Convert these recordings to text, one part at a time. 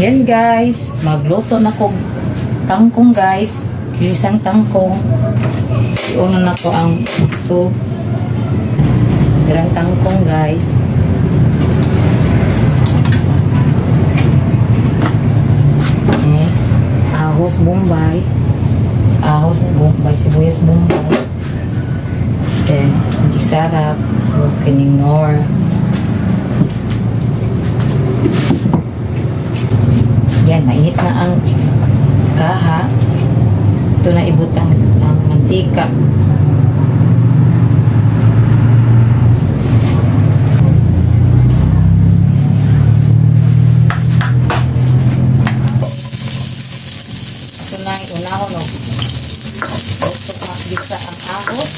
Yan guys, magluto na ko tangkong guys. Isang tangkong. Iuno na ko ang stove. Dirang tangkong guys. Ahos Bombay. Ahos Bombay, sibuyas Bombay. Then, hindi sarap. Kining nor. Yan, mainit na ang kaha. Ito na ibutang ang mantika. Ito na yung unahon. Ito makikita ang ahos.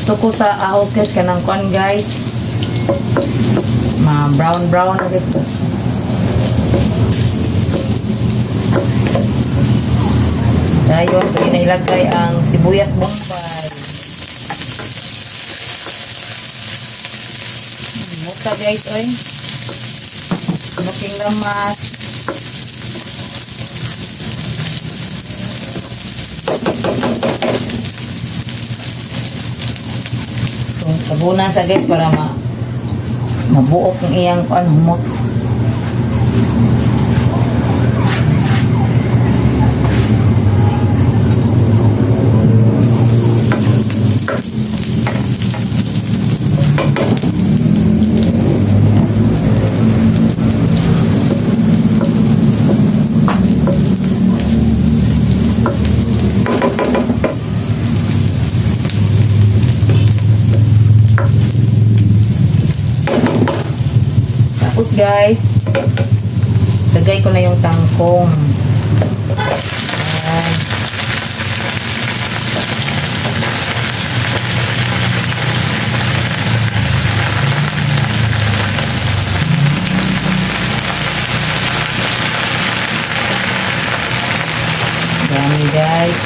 Gusto ko sa ahos guys, kanang kon guys. Brown na guys. Dayon, pwede na ilagay ang sibuyas Bombay. Muta guys, oy. Muking lamas. So, tabunan sa guys para mabuok ang iyang humot. Tapos guys, lagay ko na yung tangkong. Ayan. Dami guys.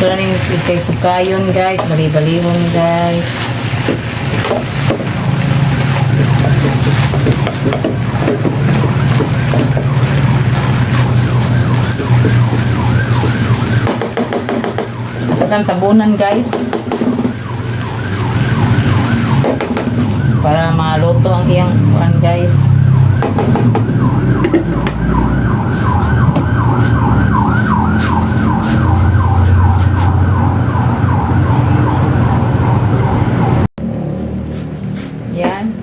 Ito na yung kay sukayon guys, bali-balihon guys. Tapos ang tabunan guys. Para maluto ang iyang kuan guys.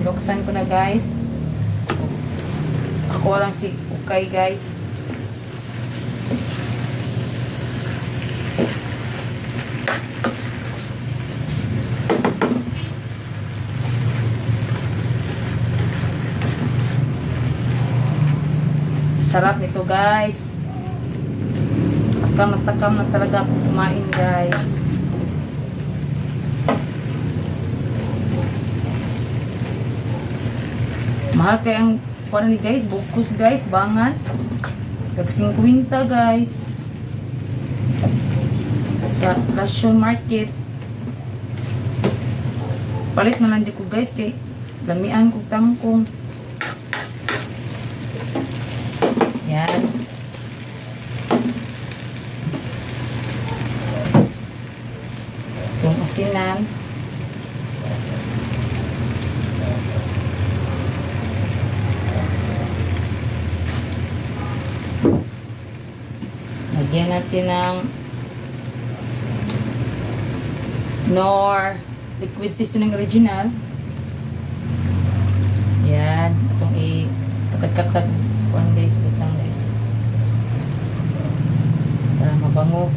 Buksan ko na guys. Ako lang si Ukay guys. Sarap nito guys. Takam na talaga ako kumain guys. Mahal kaya ang kuwan ni guys, bukus guys, bangan. Tag 50 guys. Sa Lasyon Market. Palit na lang di ko guys kay damian ko tangkong. Yan. Itong asinan. Lagyan natin ng Knorr liquid seasoning original. Yan. Itong i-katag-katag. One guys, wait lang guys. Para mabango.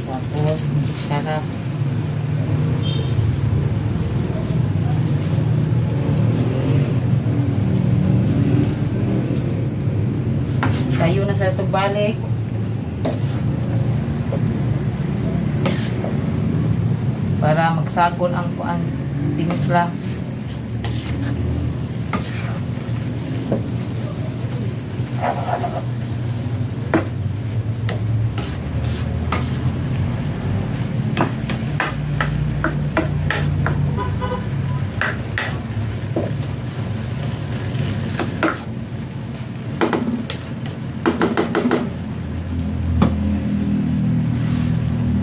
Tapos, magic sarap. Tayo na sa ito balik. Para magsagol ang kuan timpla.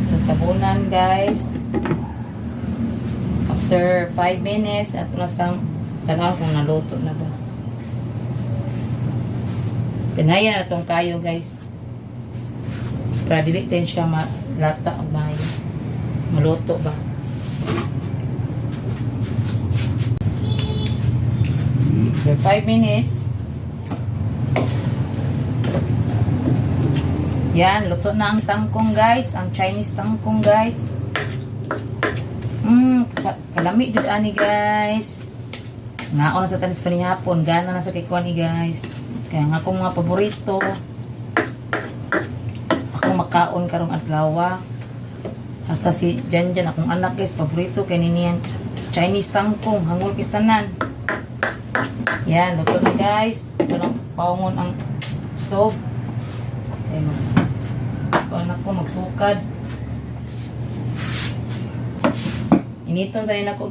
So tabunan guys. After 5 minutes, ato na sang tanaw kung naluto na ba. Pinaya na itong kayo guys. Para dili din siya malata o maluto ba. After 5 minutes, yan, luto na ang tangkong guys. Ang Chinese tangkong guys. Kalami jud ani guys. Ngaon na sa tanis pa ni hapon, gana na sa kikuan ni guys. Kaya nga akong mga paborito. Akong makaon karong adlaw. Hasta si Janjan akong anak guys, paborito kay niniyan Chinese tangkong, hangul kistanan. Yan, luto na guys. Ito lang paungon ang stove. Ay anak ko magsukad. Initon sa ako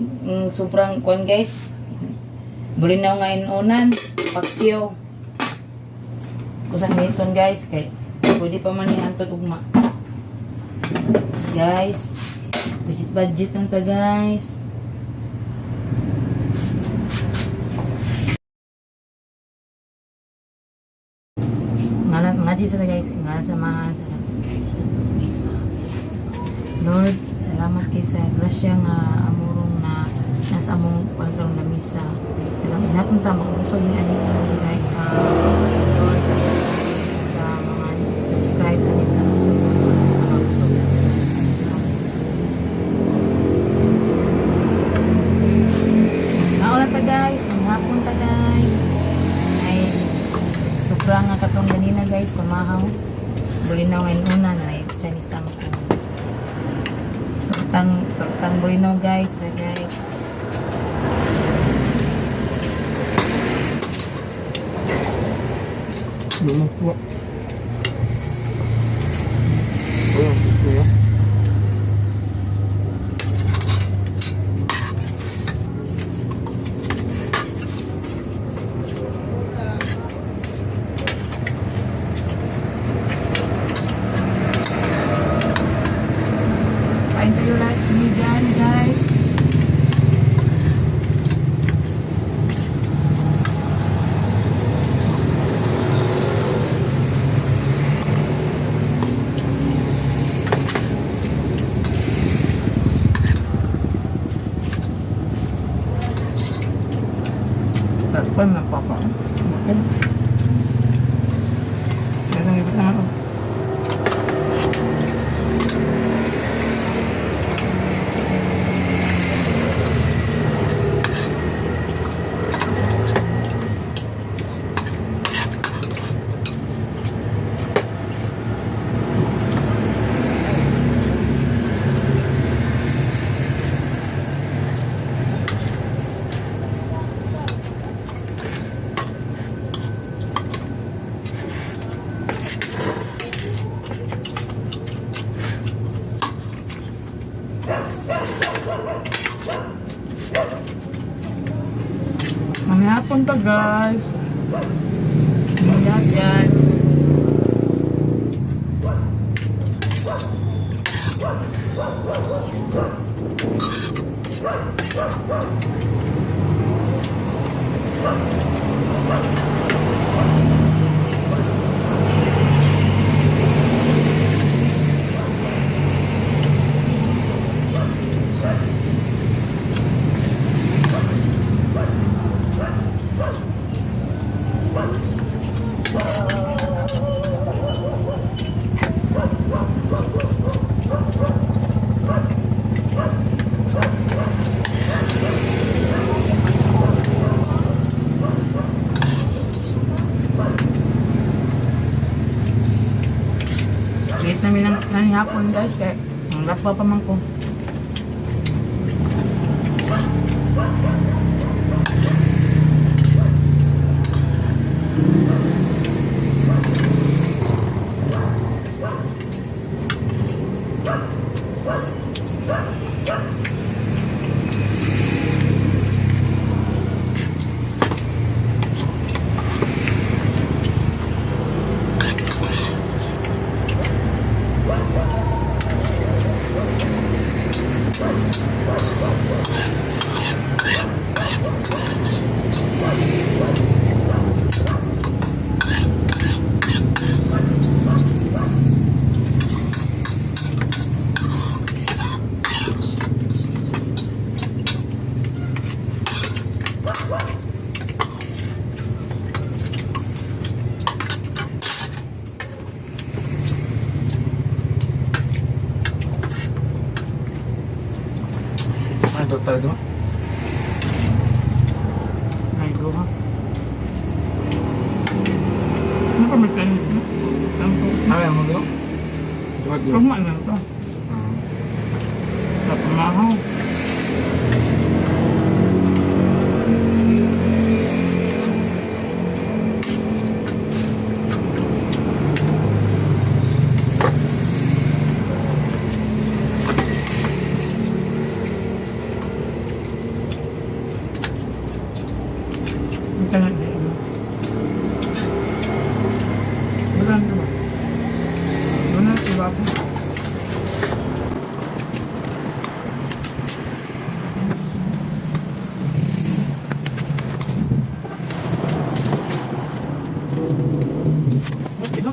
sobrang kuan guys. Bulinaw nga inunan, paksiyo. Kusang initon guys kay pwede pa man ihantod ugma. Guys, budget lang ta guys. Ngaji sa guys, ngalan sa mga Lord, salamat kay sa grasya nga amurong na nasa among pagkaroon na misa. Salamat natin ta mag-usog ni ani kay Lord sa mga subscribe na nila sa mag-usog na sila. Nauna ta guys, ang hapon ta guys. Ay sobrang nga katong ganina guys, mamahaw. Bulinaw ngayon una na Chinese tangkong. Tortang bulinaw guys, guys. Lumak po. Ayan, kuya. Kain tayo lahat ni Jan guys. Takpan na papa. Bakit? Kaya nang ibig naman oh. Mamaya po punta guys. Yan. Late namin ng hapon guys. Kaya ang lapa pa man ko. Ano talaga? Ay, go ha. Ano pa may kanin? Ano po? Ay, mo go? Kama na ito. Napamahaw. Ito na din. Wala na ba? Wala na ba ako? Ito?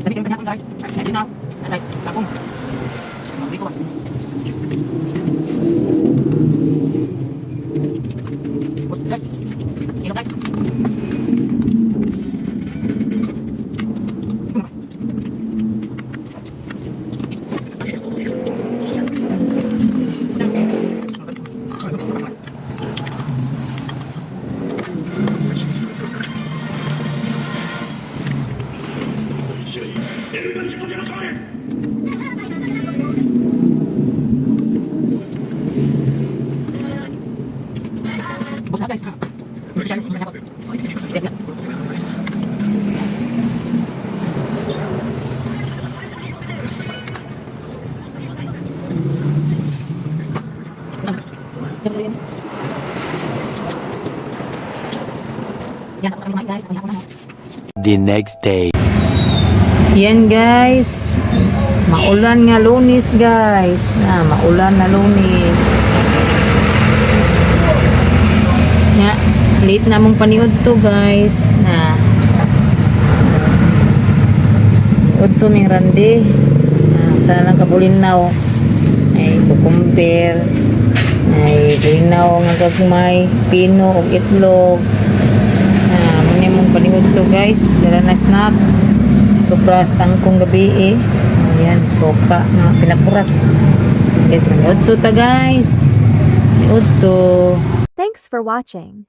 Dami kayo guys. Ready now. Asay, lakong. Mabili ko ba? Put guys. Ilo guys. Bos na guys. The next day. Yan guys. Maulan nga Lunes guys. Maulan na Lunes. Nga, late na mong paniod to guys. Niod to ming rande. Sana lang kabulinaw. Ay kukumper. Ay bulinaw nga gagmay. Pino o itlog. Muna mong paniod to guys. Dala na snack. Sobra tangkong gabi eh. Ayan, soka nga pinakurat. Guys, maniud to ta guys. Maniud to. Thanks for watching.